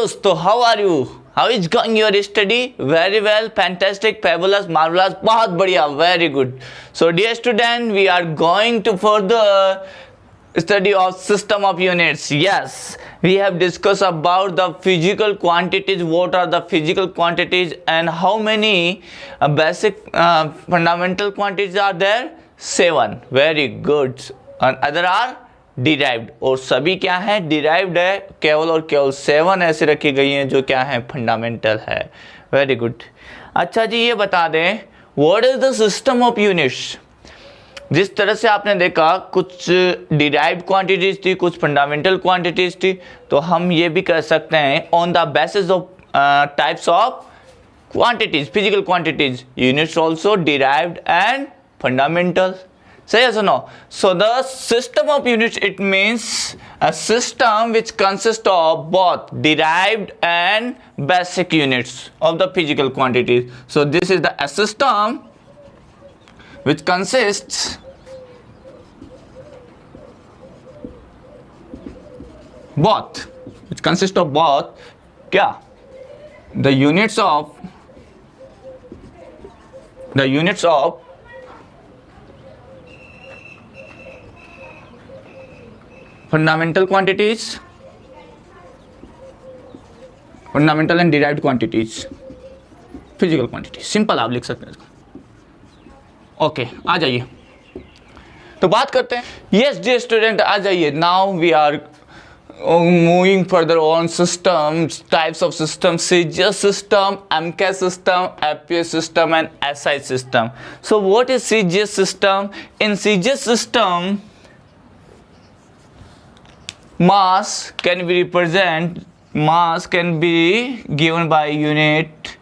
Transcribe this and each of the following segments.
दोस्तों, how are you? How is going your study? Very well, fantastic, fabulous, marvellous, बहुत बढ़िया, very good. So dear student, we are going to further study of system of units. Yes, we have discussed about the physical quantities. What are the physical quantities and how many basic fundamental quantities are there? 7. Very good. And other are derived. और सभी क्या है? derived है. केवल और केवल 7 ऐसे रखी गई हैं जो क्या है? फंडामेंटल है. Very good. अच्छा जी, ये बता दें what is the system of units? जिस तरह से आपने देखा कुछ डिराइव्ड क्वांटिटीज थी, कुछ फंडामेंटल क्वांटिटीज थी, तो हम ये भी कह सकते हैं on the basis of types of quantities, physical quantities, units also derived and fundamental. सही है? सुनो. So the system of units, it means a system which consist of both derived and basic units of the physical quantities. So this is the system which consists of both क्या? the units of fundamental quantities, fundamental and derived quantities, physical quantities. Simple आप लिख सकते हैं इसको. Okay, आ जाइए तो बात करते हैं. यस डियर स्टूडेंट, आ जाइए. Now we are moving further on systems, types of system, CGS system, MK system, APS system and SI system. So what is CGS system? In CGS system mass can be given by unit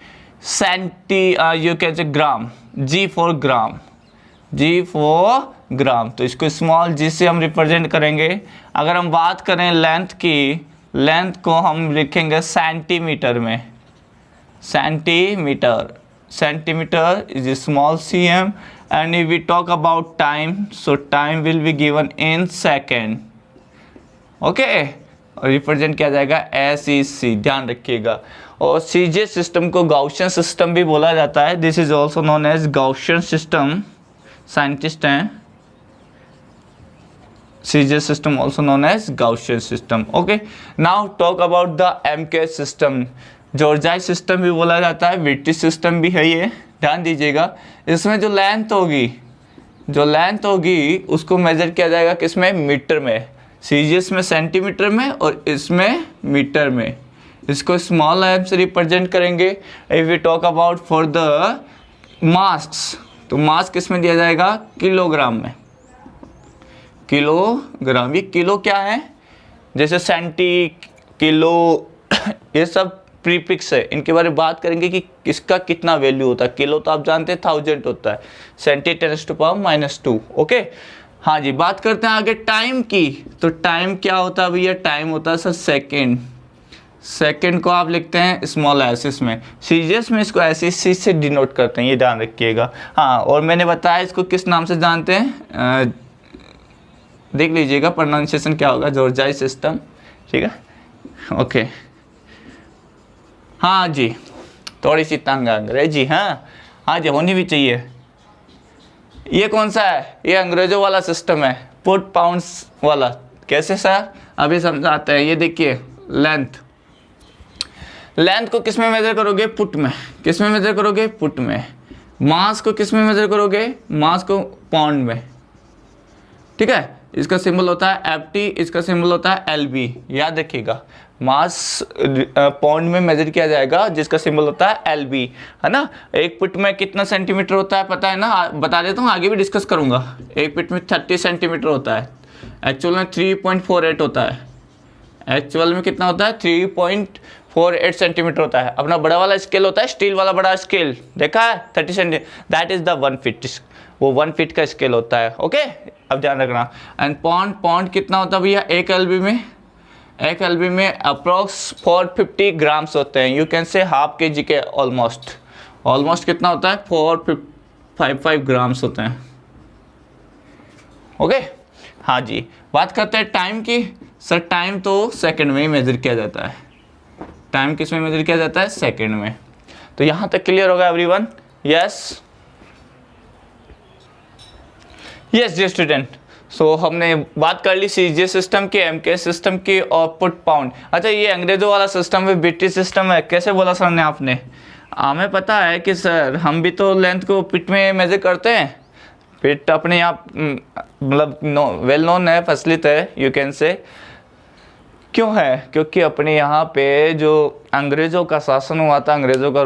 you can say gram. G for gram. तो इसको small जी से हम represent करेंगे. अगर हम बात करें length की, लेंथ को हम लिखेंगे सेंटीमीटर में. Centimetre is small cm. And if we talk about time, so time will be given in second. Okay, represent किया जाएगा SEC, ध्यान रखिएगा. और सीजीएस सिस्टम को गाउसियन सिस्टम भी बोला जाता है. This is also known as Gaussian system. Scientist हैं. CGS system also known as Gaussian system. Okay, now talk about the MK system. Giorgi system भी बोला जाता है, ब्रिटिश सिस्टम भी है ये, ध्यान दीजिएगा. इसमें जो लेंथ होगी उसको मेजर किया जाएगा किसमें? मीटर में. सीजीएस में सेंटीमीटर में और इसमें मीटर में. इसको स्मॉल एम से रिप्रेजेंट करेंगे. If we talk about for the mass, तो मास किस में दिया जाएगा? किलोग्राम में. किलोग्राम, ये किलो क्या है? जैसे सेंटी, किलो, ये सब प्रीफिक्स है. इनके बारे में बात करेंगे कि किसका कितना वैल्यू होता है. किलो तो आप जानते हैं 1000 होता है. सेंटी 10⁻². ओके, हाँ जी. बात करते हैं आगे टाइम की. तो टाइम क्या होता है भैया? टाइम होता है सर सेकेंड. सेकेंड को आप लिखते हैं स्मॉल एस. इसमें सीजीएस में इसको SEC से डिनोट करते हैं, ये ध्यान रखिएगा. हाँ, और मैंने बताया इसको किस नाम से जानते हैं, देख लीजिएगा प्रोनाउंसिएशन क्या होगा. जॉर्जाई सिस्टम. ठीक है, ओके. हाँ जी, थोड़ी सी तंग अंग्रेजी. हाँ जी, होनी भी चाहिए. ये कौन सा है? ये अंग्रेजों वाला सिस्टम है, फुट पाउंड्स वाला. कैसे सर? अभी समझाते हैं. ये देखिए, लेंथ को किस में मेजर करोगे? फुट में. किस में मेजर करोगे? फुट में. मास को किस में मेजर करोगे? मास को पाउंड में. ठीक है, इसका सिंबल होता है FT, इसका सिंबल होता है LB. याद रखिएगा, मास पाउंड में मेजर किया जाएगा जिसका सिंबल होता है LB, है ना. एक फुट में कितना सेंटीमीटर होता है पता है ना? बता देता हूँ, आगे भी डिस्कस करूंगा. एक फुट में 30 सेंटीमीटर होता है. एक्चुअल में 3.48 होता है. एक्चुअल में कितना होता है? 3.48 सेंटीमीटर होता है. अपना बड़ा वाला स्केल होता है, स्टील वाला बड़ा स्केल देखा है, 30 centimetre. That is the 1 feet. वो 1 फीट का स्केल होता है. ओके, अब ध्यान रखना. एंड पाउंड कितना होता है भैया? एक LB में अप्रोक्स 450 ग्राम्स होते हैं. यू कैन से हाफ kg के ऑलमोस्ट कितना होता है? 455 ग्राम्स होते हैं. ओके, हाँ जी. बात करते हैं टाइम की. सर टाइम तो सेकंड में ही मेजर किया जाता है. टाइम किस में मेजर किया जाता है? सेकंड में। तो यहाँ तक क्लियर होगा everyone? Yes yes dear student. So हमने बात कर ली सीजीए सिस्टम की, एमके सिस्टम की और पुट पाउंड। अच्छा ये अंग्रेजों वाला सिस्टम है, ब्रिटिश सिस्टम है, कैसे बोला सर ने आपने? हमें पता है कि सर हम भी तो लेंथ को पिट में मेजर करते हैं। पिट अपने यहाँ मतलब वेल नोन है, फसलित है, यू कैन से। क्यों है? क्योंकि अपने यहाँ पे जो अंग्रेज़ों का शासन हुआ था, अंग्रेज़ों का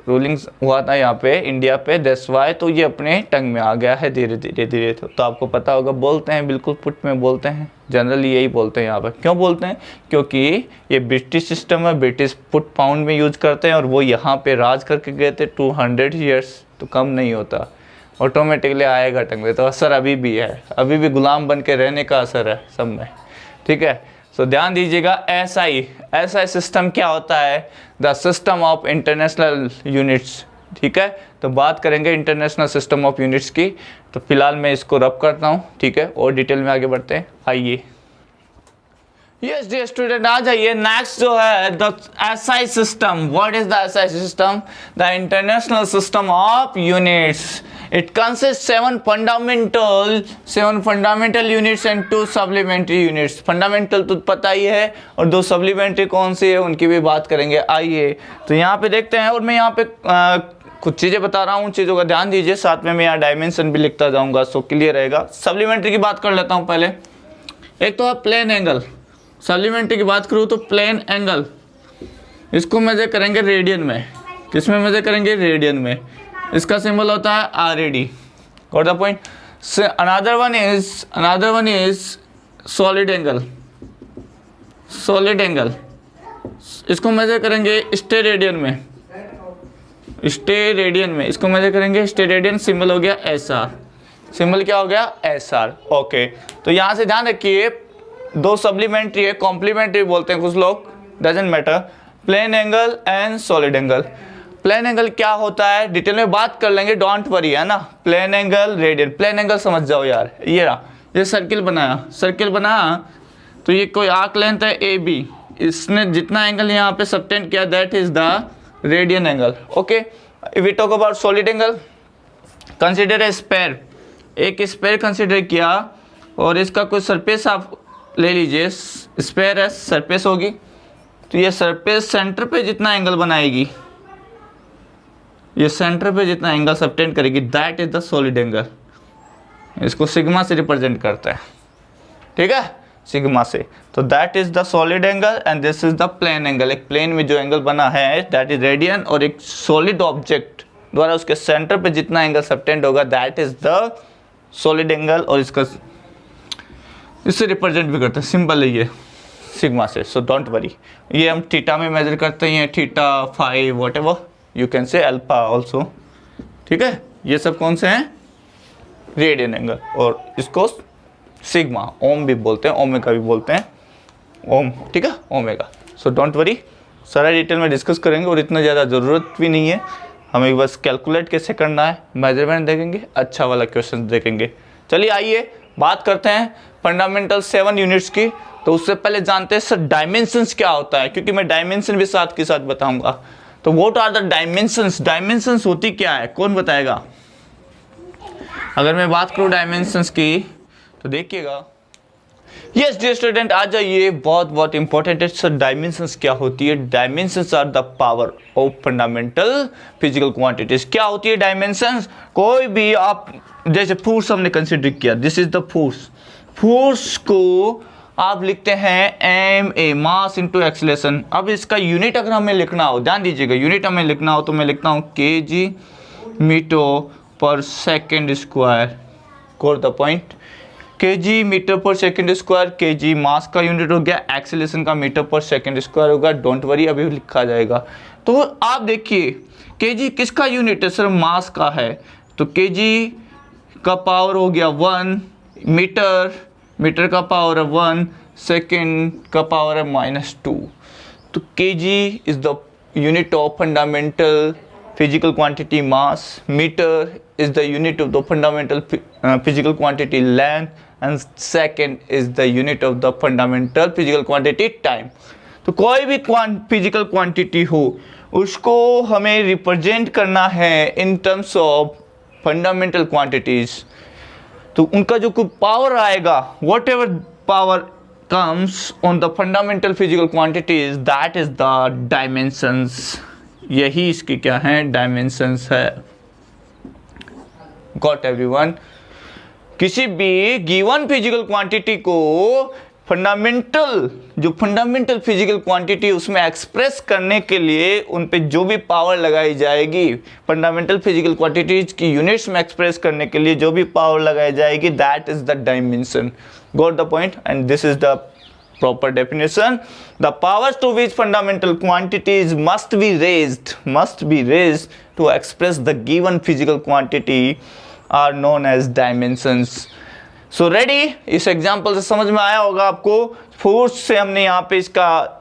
रूलिंग हुआ था यहाँ पे इंडिया पे, दैट्स व्हाई। तो ये अपने टंग में आ गया है धीरे धीरे। तो आपको पता होगा, बोलते हैं बिल्कुल पुट में बोलते हैं, जनरली यही बोलते हैं यहाँ पर। क्यों बोलते हैं? क्योंकि ये ब्रिटिश सिस्टम है, ब्रिटिश पुट पाउंड में यूज करते हैं और वो यहाँ पे राज करके गए थे 200 ईयर्स, तो कम नहीं होता, ऑटोमेटिकली आएगा टंग में। तो असर अभी भी है, अभी भी गुलाम बन के रहने का असर है सब में, ठीक है। सो ध्यान दीजिएगा, एसआई सिस्टम क्या होता है? The system of international units, ठीक है। तो बात करेंगे इंटरनेशनल सिस्टम ऑफ यूनिट्स की। तो फिलहाल मैं इसको रब करता हूँ, ठीक है, और डिटेल में आगे बढ़ते हैं। आइए यस डियर स्टूडेंट, आ जाइए। नेक्स्ट जो है the SI system. What is the SI system? The international system of units. It consists seven fundamental units and 2 supplementary units. Fundamental तो पता ही है, और 2 supplementary कौन सी है उनकी भी बात करेंगे। आइए तो यहाँ पे देखते हैं, और मैं यहाँ पे कुछ चीज़ें बता रहा हूँ, चीज़ों का ध्यान दीजिए, साथ में मैं यहाँ डायमेंशन भी लिखता जाऊँगा, सो क्लियर रहेगा। सप्लीमेंट्री की बात कर लेता हूँ पहले। एक तो है प्लेन एंगल। सप्लीमेंट्री की बात करूँ तो प्लेन एंगल, इसको मेजर करेंगे रेडियन में। किस में मेजर करेंगे? रेडियन में। इसका सिंबल होता है RAD। Got the point? Another one is solid angle. इसको मेजर करेंगे स्टेरेडियन में। इसको मेजर करेंगे स्टेरेडियन। सिंबल हो गया SR। सिंबल क्या हो गया? SR। ओके, तो यहाँ से ध्यान रखिए, 2 सप्लीमेंट्री है, कॉम्प्लीमेंट्री बोलते हैं कुछ लोग, doesn't matter. Plane angle and solid angle. Plane angle क्या होता है डिटेल में बात कर लेंगे, डोंट वरी, है ना। Plane angle, radian. Plane angle समझ जाओ यार, ये रहा, ये सर्किल बनाया, तो ये कोई आर्क लेंथ है AB, इसने जितना एंगल यहाँ पे सबटेंड किया that is the radian angle. Okay, if we talk about solid angle, consider a sphere. एक स्पेयर कंसिडर किया और इसका कोई सरफेस आप ले लीजिए, स्पेयर है, सरफेस होगी, तो ये सरफेस सेंटर पे जितना एंगल बनाएगी, ये सेंटर पे जितना एंगल सबटेंड करेगी, that is the solid angle. इसको सिग्मा से रिप्रेजेंट करता है, ठीक है, सिग्मा से। तो that is the solid angle and this is the plane angle. एक प्लेन में जो एंगल बना है दैट इज रेडियन, और एक सॉलिड ऑब्जेक्ट द्वारा उसके सेंटर पे जितना एंगल सबटेंड होगा that is the solid angle, और इसका इससे रिप्रेजेंट भी करते हैं, सिंपल है ये, सिग्मा से। सो डोंट वरी, ये हम थीटा में मेजर करते हैं, theta, phi, whatever you can say, alpha also, ठीक है। ये सब कौन से हैं? रेडियन एंगल, और इसको सिग्मा, ओम भी बोलते हैं, ओमेगा भी बोलते हैं, ओम, ठीक है, ओमेगा। सो डोंट वरी, सारा डिटेल में डिस्कस करेंगे, और इतना ज़्यादा ज़रूरत भी नहीं है, हमें बस कैलकुलेट कैसे करना है, मेजरमेंट देखेंगे, अच्छा वाला क्वेश्चन देखेंगे। चलिए आइए बात करते हैं फंडामेंटल 7 यूनिट्स की। तो उससे पहले जानते हैं सर डायमेंशंस क्या होता है, क्योंकि मैं डायमेंशन भी साथ के साथ बताऊंगा। तो what are the dimensions? Dimensions होती क्या है, कौन बताएगा? अगर मैं बात करूं डायमेंशंस की तो देखिएगा, यस डियर स्टूडेंट, आ जाइए, बहुत बहुत इंपॉर्टेंट है सर। डायमेंशंस क्या होती है? Dimensions are the power of fundamental physical quantities. क्या होती है डायमेंशंस? कोई भी आप, जैसे फोर्स हमने कंसिडर किया, this is the force. Force को आप लिखते हैं ma, मास इंटू एक्सीलरेशन। अब इसका यूनिट अगर हमें लिखना हो, ध्यान दीजिएगा, यूनिट हमें लिखना हो तो मैं लिखता हूँ kg metre per second square. Core the point, kg metre per second square, kg mass का यूनिट हो गया, एक्सीलरेशन का मीटर पर सेकेंड स्क्वायर होगा। डोंट वरी, अभी लिखा जाएगा। तो आप देखिए, kg किसका यूनिट है सर? मास का है, तो kg का पावर हो गया 1, मीटर का पावर है 1, सेकेंड का पावर है -2। तो kg is the unit of fundamental physical quantity mass, metre is the unit of the fundamental physical quantity length, and second is the unit of the fundamental physical quantity time. तो कोई भी physical quantity हो उसको हमें represent करना है in terms of fundamental quantities. तो उनका जो कोई पावर आएगा, what ever power comes on the fundamental physical quantities, that is the dimensions. यही इसकी क्या है, डायमेंशंस है। Got everyone? किसी भी गिवन फिजिकल क्वांटिटी को फंडामेंटल फिजिकल क्वांटिटी उसमें एक्सप्रेस करने के लिए उन पे जो भी पावर लगाई जाएगी, फंडामेंटल फिजिकल क्वांटिटीज की यूनिट्स में एक्सप्रेस करने के लिए जो भी पावर लगाई जाएगी, that is the dimension. Got the point? And this is the proper definition. The powers to which fundamental quantities must be raised to express the given physical quantity are known as dimensions. So ready? इस example से समझ में आया होगा आपको। Force से हमने यहाँ पे इसका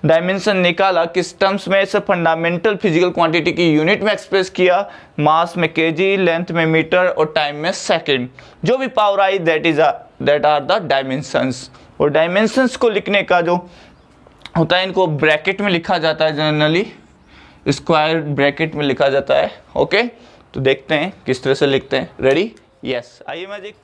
डायमेंशन निकाला, किस टर्म्स में, इसे फंडामेंटल फिजिकल क्वांटिटी की यूनिट में एक्सप्रेस किया, मास में केजी, लेंथ में मीटर और टाइम में सेकंड। जो भी पावर आई दैट आर द डायमेंशंस। और डायमेंशंस को लिखने का जो होता है, इनको ब्रैकेट में लिखा जाता है, जनरली स्क्वायर ब्रैकेट में लिखा जाता है। ओके, तो देखते हैं किस तरह से लिखते हैं। रेडी? यस, आइए मैजिक।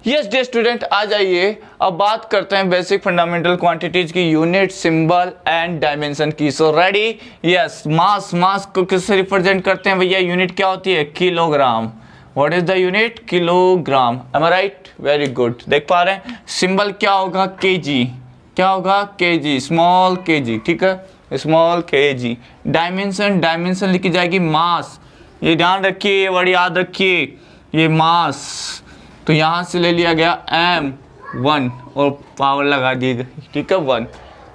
यस डियर स्टूडेंट, आ जाइए। अब बात करते हैं बेसिक फंडामेंटल क्वांटिटीज की यूनिट, सिंबल एंड डायमेंशन की। So ready? यस। मास को किससे रिप्रेजेंट करते हैं भैया? यूनिट क्या होती है? Kilogram. What is the unit? Kilogram. Am I right? Very good. देख पा रहे हैं? सिंबल क्या होगा? केजी। क्या होगा? KG, small KG. ठीक है, स्मॉल केजी। डायमेंशन लिखी जाएगी मास। ये ध्यान रखिए, ये वर्ड याद रखिए, ये मास। तो यहाँ से ले लिया गया M1 और पावर लगा दी गई, ठीक है, 1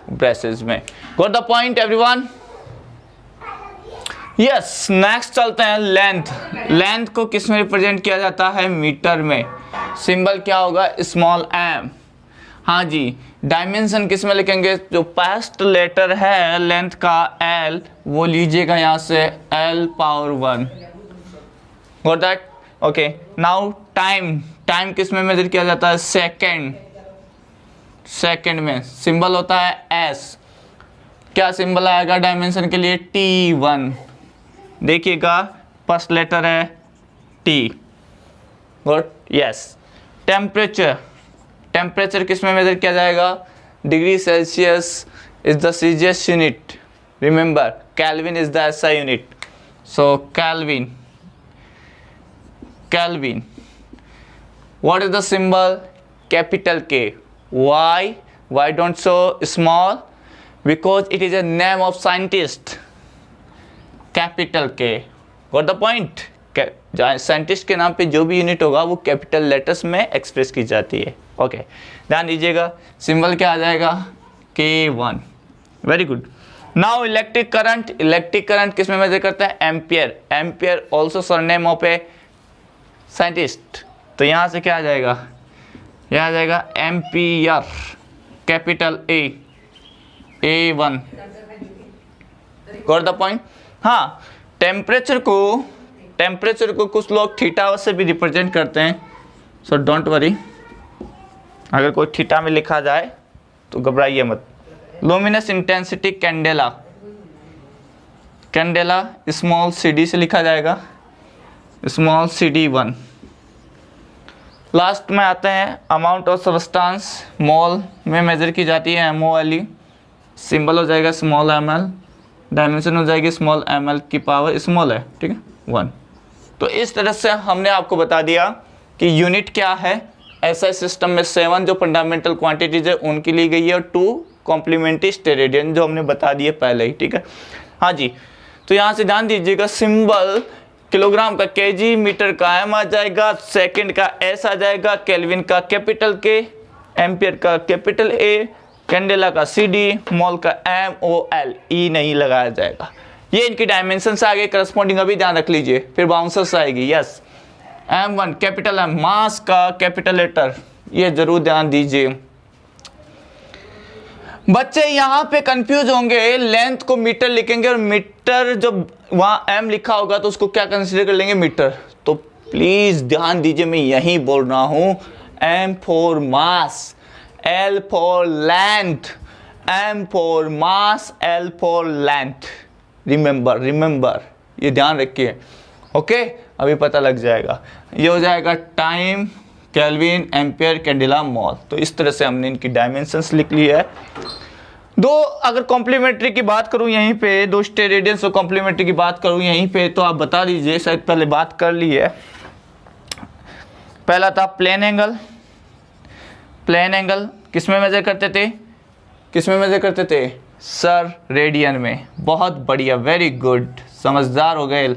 ब्रेसेस में। Got the point everyone? Yes, next चलते हैं। लेंथ को किस में रिप्रेजेंट किया जाता है? मीटर में। सिंबल क्या होगा? Small m। हाँ जी। डायमेंशन किस में लिखेंगे? जो फर्स्ट लेटर है लेंथ का L, वो लीजिएगा यहाँ से L power 1। Got that? Okay. Now time किस में मेजर किया जाता है? सेकंड में। सिंबल होता है S। क्या सिंबल आएगा डायमेंशन के लिए? T1। देखिएगा, फर्स्ट लेटर है T। Good, yes. टेम्परेचर किस में मेजर किया जाएगा? Degree Celsius is the CGS unit. Remember, Kelvin is the SI unit. So Kelvin. What is the symbol? Capital K. Why don't show small? Because it is a name of scientist. Capital K. Got the point? Scientist के नाम पे जो भी unit होगा वो capital letters में express की जाती है। ओके, ध्यान दीजिएगा। सिंबल क्या आ जाएगा? K1। Very good. Now electric current किस में मेजर करता है? Ampere also surname of a scientist. तो यहाँ से क्या आ जाएगा? यह आ जाएगा ampere, capital A1। Got the point? हाँ, टेम्परेचर को कुछ लोग थीटा से भी रिप्रेजेंट करते हैं। सो डोंट वरी, अगर कोई थीटा में लिखा जाए तो घबराइए मत। Luminous intensity candela small CD से लिखा जाएगा, स्मॉल CD1। लास्ट में आते हैं अमाउंट ऑफ सब्सटेंस, मोल में मेजर की जाती है, MOLE। सिंबल हो जाएगा स्मॉल ml, डायमेंशन हो जाएगी स्मॉल ml की पावर स्मॉल है, ठीक है, 1। तो इस तरह से हमने आपको बता दिया कि यूनिट क्या है। SI सिस्टम में 7 जो फंडामेंटल क्वांटिटीज है उनकी ली गई है और 2 कॉम्प्लीमेंट्री स्टेरेडियन जो हमने बता दिए पहले ही, ठीक है। हाँ जी, तो यहाँ से ध्यान दीजिएगा, सिंबल किलोग्राम का KG, मीटर का M आ जाएगा, सेकंड का S आ जाएगा, केल्विन का कैपिटल K, एम्पियर का कैपिटल A, कैंडेला का CD, मोल का MOL, E नहीं लगाया जाएगा। ये इनकी डायमेंशंस आगे करस्पॉन्डिंग अभी ध्यान रख लीजिए, फिर बाउंसर्स आएगी। यस, M1 कैपिटल M, मास का कैपिटल लेटर, ये जरूर ध्यान दीजिए। बच्चे यहाँ पे कंफ्यूज होंगे, लेंथ को मीटर लिखेंगे और मीटर जब वहाँ M लिखा होगा तो उसको क्या कंसीडर कर लेंगे? मीटर। तो प्लीज ध्यान दीजिए, मैं यही बोल रहा हूँ, M for mass, L for length, M for mass, L for length. Remember ये ध्यान रखिए. ओके अभी पता लग जाएगा. ये हो जाएगा टाइम, केल्विन, एम्पियर, कैंडेला, मोल. तो इस तरह से हमने इनकी डायमेंशंस लिख ली है. दो अगर कॉम्प्लीमेंट्री की बात करूं यहीं पे, दो स्टेरेडियंस और कॉम्प्लीमेंट्री की बात करूं यहीं पे, तो आप बता दीजिए. शायद पहले बात कर ली है. पहला था प्लेन एंगल. प्लेन एंगल किस में मेजर करते थे? किस में मेजर करते थे सर? रेडियन में. बहुत बढ़िया, वेरी गुड, समझदार हो गए,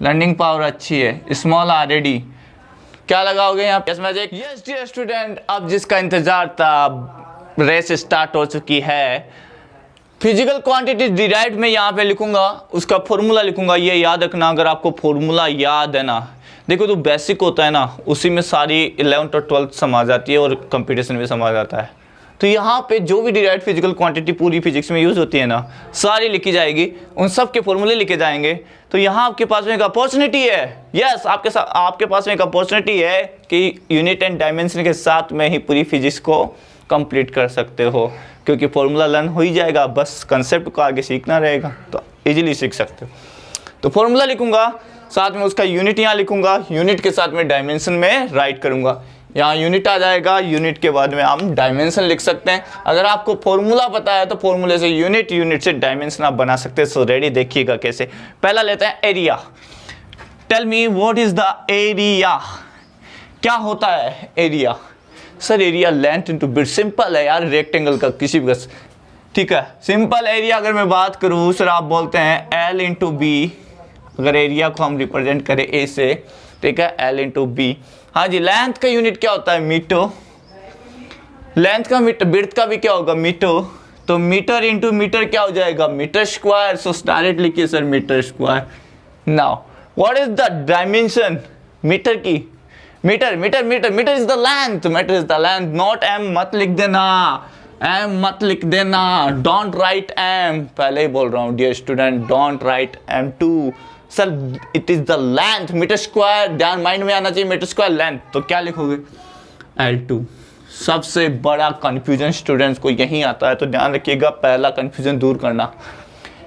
लर्निंग पावर अच्छी है. Small are ready. क्या लगाओगे यहाँ पे? यस डियर स्टूडेंट, अब जिसका इंतजार था, रेस स्टार्ट हो चुकी है. फिजिकल क्वांटिटी डिराइव्ड में यहाँ पे लिखूंगा, उसका फॉर्मूला लिखूंगा. ये याद रखना, अगर आपको फॉर्मूला याद है ना, देखो तो बेसिक होता है ना, उसी में सारी 11th और 12th समा जाती है और कंप्यूटेशन में समा जाता है. तो यहाँ पे जो भी डिराइव्ड फिजिकल क्वांटिटी पूरी फिजिक्स में यूज होती है ना, सारी लिखी जाएगी, उन सब के फॉर्मूले लिखे जाएंगे. तो यहाँ आपके पास में एक अपॉर्चुनिटी है. यस आपके पास में एक अपॉर्चुनिटी है कि यूनिट एंड डायमेंशन के साथ में ही पूरी फिजिक्स को कंप्लीट कर सकते हो, क्योंकि फॉर्मूला लर्न हो ही जाएगा, बस कंसेप्ट को आगे सीखना रहेगा, तो इजीली सीख सकते हो. तो फॉर्मूला लिखूंगा, साथ में उसका यूनिट यहाँ लिखूंगा, यूनिट के साथ में डायमेंशन में राइट करूंगा. यहाँ यूनिट आ जाएगा, यूनिट के बाद में हम डायमेंशन लिख सकते हैं. अगर आपको फॉर्मूला पता है तो फॉर्मूले से यूनिट, यूनिट से डायमेंशन आप बना सकते हैं. सो रेडी, देखिएगा कैसे. पहला लेते हैं area. Tell me what is the area. क्या होता है area? Sir area length into breadth. Simple है यार, रेक्टेंगल का किसी भी, ठीक है. सिंपल एरिया अगर मैं बात करूँ सर, आप बोलते हैं L इंटू बी. अगर एरिया को हम रिप्रेजेंट करें ए से, ठीक है, L इंटू बी. हाँ जी, लेंथ का यूनिट क्या होता है? मीटर. लेंथ का मीटर, बिड्थ का भी क्या होगा? मीटर. तो मीटर इंटू मीटर क्या हो जाएगा? Metre square. सो डायरेक्ट लिखिए sir metre square. Now what is the dimension metre की? Metre metre metre metre is the length. Metre is the length. Not M मत लिख देना, एम मत लिख देना. Don't write M. पहले ही बोल रहा हूँ dear student, don't write M two. Sir it is the length. Metre square ध्यान माइंड में आना चाहिए. मीटर स्क्वायर लेंथ, तो क्या लिखोगे? L2. सबसे बड़ा कंफ्यूजन स्टूडेंट्स को यही आता है, तो ध्यान रखिएगा, पहला कंफ्यूजन दूर करना.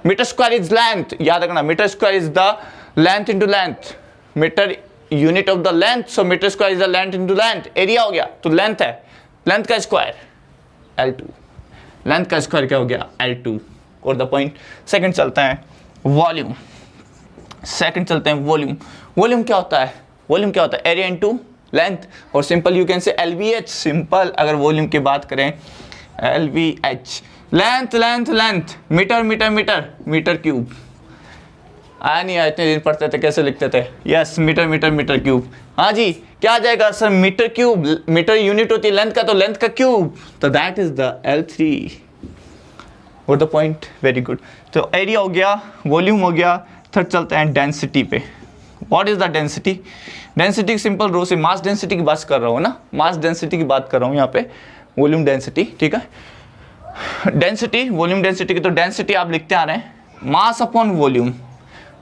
मीटर स्क्वायर इज लेंथ, याद रखना. Metre square is the length into length. Metre unit of the length, so metre square is the length into length. Area हो गया तो लेंथ है, लेंथ का स्क्वायर L2. लेंथ का स्क्वायर क्या हो गया? L2. और द पॉइंट. सेकंड चलते हैं वॉल्यूम. सेकंड चलते हैं वॉल्यूम. वॉल्यूम क्या होता है? वॉल्यूम क्या होता है? Area into length. और simple you can say LVH. Simple अगर वॉल्यूम की बात करें, LVH. Length length length. Metre metre metre metre cube. आया नहीं आया? इतने दिन पढ़ते थे कैसे लिखते थे? Yes, metre metre metre cube. हाँ जी, क्या आ जाएगा sir? Metre cube. Metre unit होती है लेंथ का, तो लेंथ का क्यूब, तो दैट इज द L3. और द पॉइंट. Very good. तो एरिया हो गया, वॉल्यूम हो गया. थर्ड चलते हैं डेंसिटी पे. What is the density? Density simple rho से मास डेंसिटी की बात कर रहा हूँ ना, मास डेंसिटी की बात कर रहा हूँ यहाँ पे. वॉल्यूम डेंसिटी, ठीक है. डेंसिटी, वॉल्यूम डेंसिटी की, तो डेंसिटी आप लिखते आ रहे हैं मास अपॉन वॉल्यूम.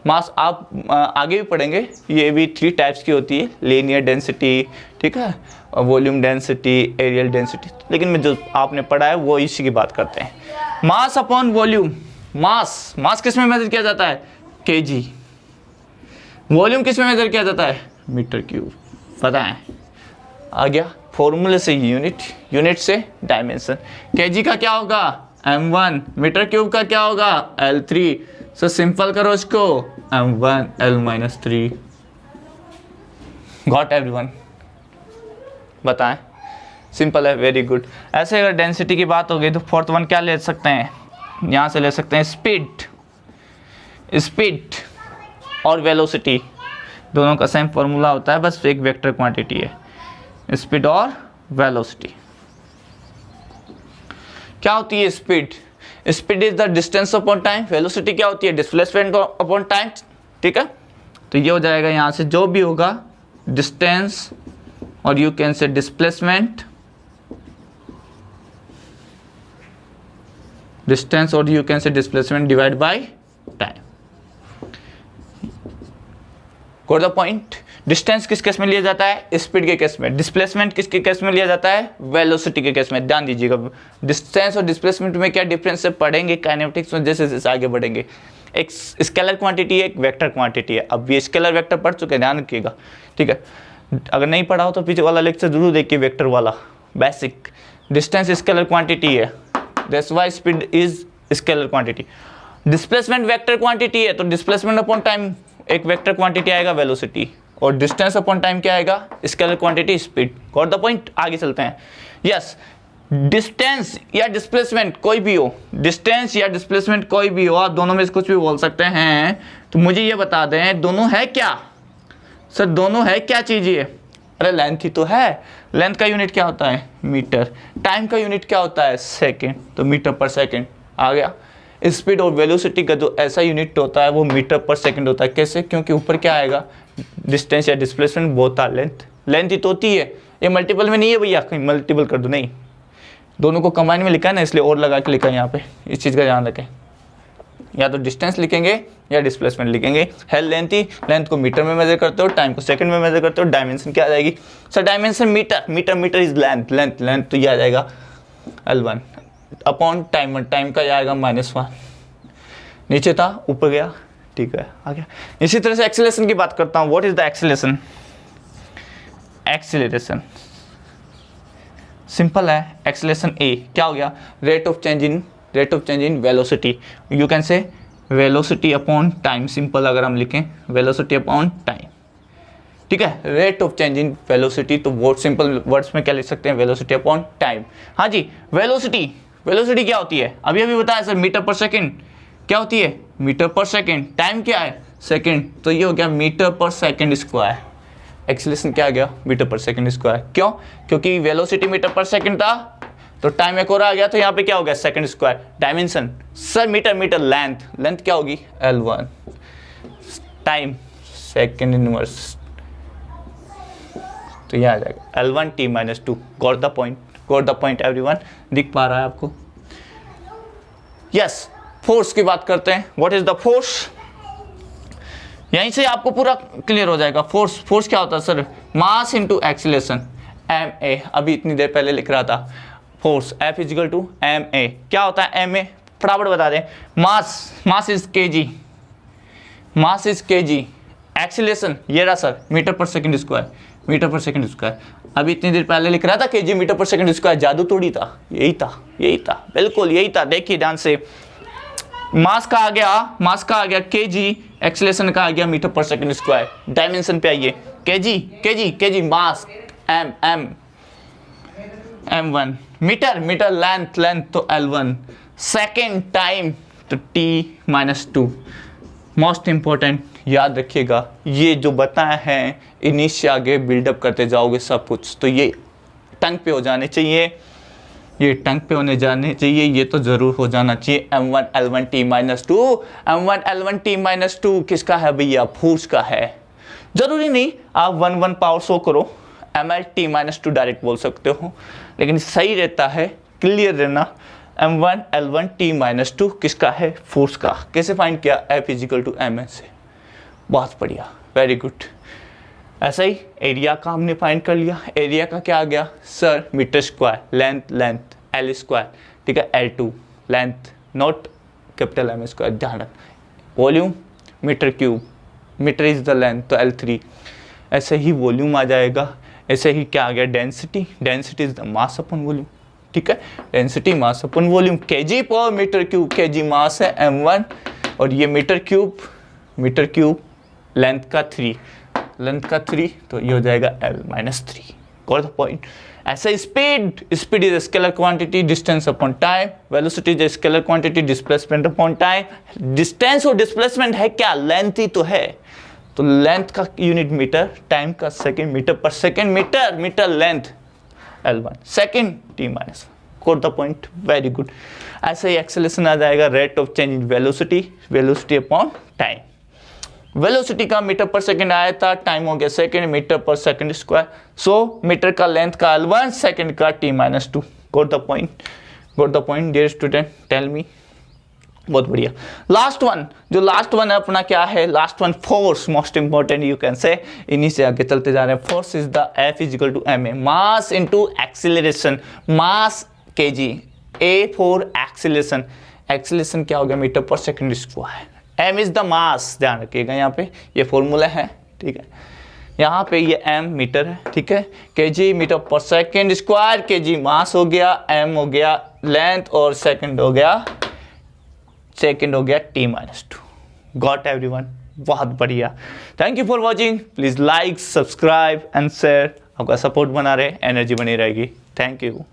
मास आप आगे भी पढ़ेंगे, ये भी 3 टाइप्स की होती है. लीनियर डेंसिटी, ठीक है, वॉल्यूम डेंसिटी, एरियल डेंसिटी. लेकिन मैं जो आपने पढ़ा है वो इसी की बात करते हैं. Mass upon volume. मास, मास किस में मेजर किया जाता है? kg. वॉल्यूम किस में मेजर किया जाता है? Metre cube. पता है, आ गया फॉर्मूले से यूनिट, यूनिट से डायमेंशन. kg का क्या होगा? m1. मीटर क्यूब का क्या होगा? L3. सो सिंपल करो इसको, m1 L-3. Got everyone? बताएं. सिंपल है, वेरी गुड. ऐसे अगर डेंसिटी की बात हो गई तो फोर्थ वन क्या ले सकते हैं? यहाँ से ले सकते हैं स्पीड. स्पीड और वेलोसिटी दोनों का सेम फॉर्मूला होता है, बस एक वेक्टर क्वांटिटी है. स्पीड और वेलोसिटी. क्या होती है speed? Speed is the distance upon time. Velocity क्या होती है? डिस्प्लेसमेंट अपॉन टाइम, ठीक है. तो ये हो जाएगा यहाँ से जो भी होगा डिस्टेंस, और you can say displacement, distance और you can say displacement divide by time. Got the point? Distance किस केस में लिया जाता है? स्पीड के केस में। डिस्प्लेसमेंट किसके केस में लिया जाता है? वेलोसिटी के केस में। ध्यान दीजिएगा, डिस्टेंस और डिस्प्लेसमेंट में क्या डिफरेंस है पढ़ेंगे काइनेमेटिक्स में जैसे जैसे आगे बढ़ेंगे। एक स्केलर क्वांटिटी है, एक वेक्टर क्वांटिटी है। अब ये स्केलर वेक्टर पढ़ चुके हैं, ध्यान रखिएगा, ठीक है। अगर नहीं पढ़ा हो तो पीछे वाला लेक्चर जरूर देखिए, वेक्टर वाला बेसिक। डिस्टेंस स्केलर क्वांटिटी है, that's why speed is scalar quantity. Displacement vector quantity है, तो डिस्प्लेसमेंट अपॉन टाइम एक वेक्टर क्वांटिटी आएगा वेलोसिटी, और डिस्टेंस अपॉन टाइम क्या आएगा? Scalar quantity speed. Got the point? आगे चलते हैं। यस, डिस्टेंस या डिस्प्लेसमेंट कोई भी हो, डिस्टेंस या डिस्प्लेसमेंट कोई भी हो, आप दोनों में से कुछ भी बोल सकते हैं। तो मुझे ये बता दें दोनों है क्या? सर दोनों है क्या चीज़ ये? अरे लेंथ ही तो है। लेंथ का यूनिट क्या होता है? मीटर। टाइम का यूनिट क्या होता है? सेकेंड, तो मीटर पर सेकेंड आ गया। स्पीड और वेलोसिटी का जो ऐसा यूनिट होता है वो मीटर पर सेकंड होता है। कैसे? क्योंकि ऊपर क्या आएगा? डिस्टेंस या displacement both are length. Length ही तो होती है, ये मल्टीपल में नहीं है भैया, कहीं मल्टीपल कर दो, नहीं, दोनों को कंबाइन में लिखा है ना, इसलिए और लगा के लिखा है यहाँ पे। इस चीज़ का ध्यान रखें, या तो डिस्टेंस लिखेंगे या डिस्प्लेसमेंट लिखेंगे। है लेंथ ही, लेंथ को मीटर में मेजर करते हो, टाइम को सेकंड में मेजर करते हो। डायमेंशन क्या आ जाएगी? Sir dimension metre, metre metre is length, length length, तो ये आ जाएगा L1 अपॉन टाइम, टाइम का आएगा -1। नीचे था ऊपर गया, ठीक है, आ गया। इसी तरह से एक्सीलरेशन की बात करता हूँ। What is the acceleration? Acceleration simple है, एक्सीलरेशन ए क्या हो गया? Rate of change in velocity. You can से वेलोसिटी अपॉन टाइम। सिंपल अगर हम लिखें वेलोसिटी अपॉन टाइम, ठीक है। Rate of change in velocity, तो बहुत सिंपल वर्ड्स में क्या लिख सकते हैं? Velocity upon time. हाँ जी, वेलोसिटी क्या होती है? अभी अभी बताया सर, मीटर पर सेकेंड क्या होती है? Metre per second. टाइम क्या है? सेकेंड, तो ये हो गया metre per second square. Acceleration क्या आ गया? Metre per second square. क्यों? क्योंकि वेलोसिटी मीटर पर सेकेंड था, तो टाइम एक और आ गया, तो यहाँ पे क्या हो गया? Second square. Dimension sir metre, length क्या होगी? L1। टाइम सेकेंड इनवर्स, तो यह आ जाएगा L1t-2। Got the point everyone? दिख पा रहा है आपको? यस, फोर्स की बात करते हैं। What is the force? यहीं से आपको पूरा क्लियर हो जाएगा। फोर्स क्या होता है सर? मास इनटू एक्सीलरेशन, ma। अभी इतनी देर पहले लिख रहा था फोर्स F = ma। क्या होता है ma? फटाफट बता दें। मास इज kg, एक्सीलरेशन ये रहा सर मीटर पर सेकंड स्क्वायर। अभी इतनी देर पहले लिख रहा था kg मीटर पर सेकंड स्क्वायर। जादू थोड़ी था, यही था, बिल्कुल यही था। देखिए ध्यान से, मास का आ गया kg, एक्सीलरेशन का आ गया मीटर पर सेकंड स्क्वायर। डायमेंशन पे आइए, kg मास, m1, मीटर लेंथ, तो L1। सेकेंड टाइम, तो t-2। मोस्ट इंपॉर्टेंट याद रखिएगा, ये जो बताया है इन्हीं से आगे बिल्डअप करते जाओगे सब कुछ। तो ये टंग पे हो जाने चाहिए, ये तो ज़रूर हो जाना चाहिए। m1 L1 t-2 किसका है भैया? फोर्स का है। ज़रूरी नहीं आप 1 पावर शो करो, ml t-2 डायरेक्ट बोल सकते हो, लेकिन सही रहता है क्लियर रहना। m1 L1 t-2 किसका है? फोर्स का। कैसे फाइंड किया? F = ma से। बहुत बढ़िया, वेरी गुड। ऐसा ही एरिया का हमने फाइंड कर लिया। एरिया का क्या आ गया sir? Metre square, length L square, ठीक है, L2 length, not capital M square, ध्यान रख। Volume metre cube, metre is the length, तो L3। ऐसे ही वॉल्यूम आ जाएगा। ऐसे ही क्या आ गया? Density is the mass upon volume, ठीक है। Density mass upon volume, kg पर मीटर क्यूब। kg मास है m1, और ये मीटर क्यूब लेंथ का 3, तो ये हो जाएगा L-3। Got the point? ऐसा speed is scalar quantity, distance upon time. Velocity is scalar quantity, displacement upon time. Distance और डिस्प्लेसमेंट है क्या? लेंथ ही तो है, तो लेंथ का यूनिट मीटर, टाइम का सेकंड, मीटर पर second, metre length L1, second t-1। Got the point? Very good. ऐसे ही एक्सेलरेशन आ जाएगा, rate of change in velocity upon time. Velocity का मीटर पर सेकंड आया था, टाइम हो गया सेकंड, मीटर पर सेकंड स्क्वायर। सो मीटर का लेंथ का L1, सेकंड का t-2। Got the point? Dear student, tell me बहुत बढ़िया। लास्ट वन, जो लास्ट वन है अपना क्या है, last one force, most important you can say, इन्हीं से आगे चलते जा रहे हैं। Force is the F is equal to ma, mass into acceleration, mass kg, A for acceleration, acceleration क्या हो गया मीटर पर second square, m is the mass, ध्यान रखिएगा यहाँ पे ये फॉर्मूला है, ठीक है। यहाँ पे ये m मीटर है, ठीक है, kg मीटर पर सेकंड स्क्वायर, kg मास हो गया, m हो गया लेंथ और सेकंड हो गया t-2। गॉट एवरीवन, बहुत बढ़िया। Thank you for watching, please like, subscribe and share, आपका सपोर्ट बना रहे, एनर्जी बनी रहेगी। Thank you.